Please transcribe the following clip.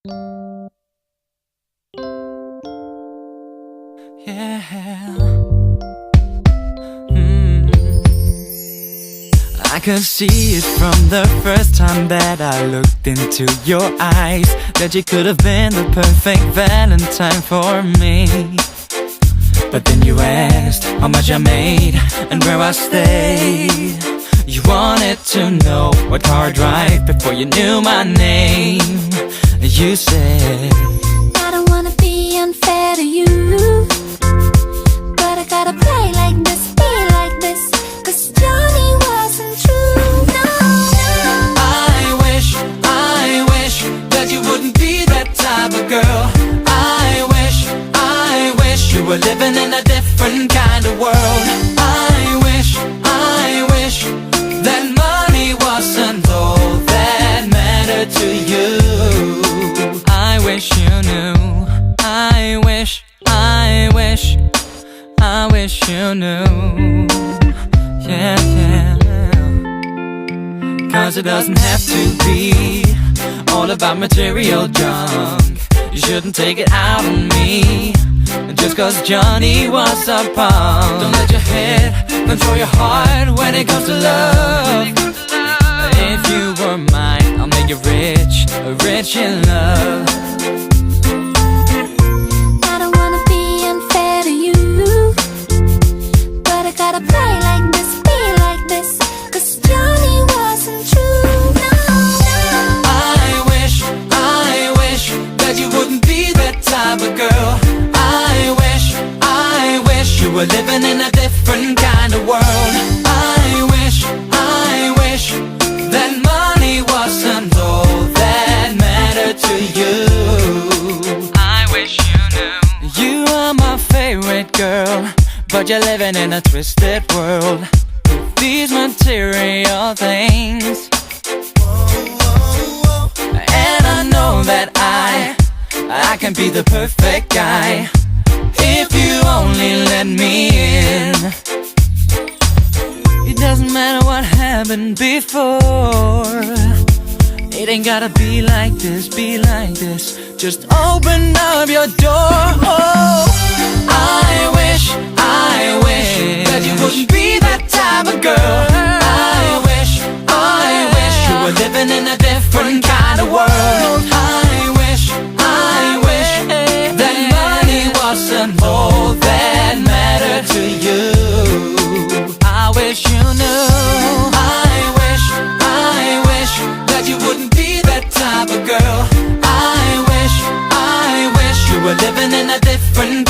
Yeah. I could see it from the first time that I looked into your eyes, that you could have been the perfect Valentine for me. But then you asked how much I made and where I stayed. You wanted to know what car I drive before you knew my name. You said, I don't wanna be unfair to you, but I gotta play like this, be like this, 'cause Johnny wasn't true, no. I wish that you wouldn't be that type of girl. I wish you were living in a different kind of world. I wish that money wasn't all that mattered to you. I wish you knew. I wish you knew. Yeah. 'Cause it doesn't have to be all about material junk. You shouldn't take it out on me just 'cause Johnny was a punk. Don't let your head control your heart when it comes to love. If you were mine, I'll make you rich in love. I don't wanna be unfair to you, but I gotta play like this, be like this, 'cause Johnny wasn't true, no. I wish that you wouldn't be that type of girl. I wish you were living in a different kind of world. I wish that money wasn't all that mattered to you. I wish you knew. You are my favorite girl, but you're living in a twisted world with these material things. And I know that I can be the perfect guy if you only let me in. It doesn't matter what happened before. It ain't gotta be like this, be like this. Just open up your door. Oh, I wish that you wouldn't be that type of girl. I wish you were living in a different kind of world. I wish that money wasn't all that mattered to you. I wish you knew. I wish that you wouldn't be that type of girl. I wish you were living in a different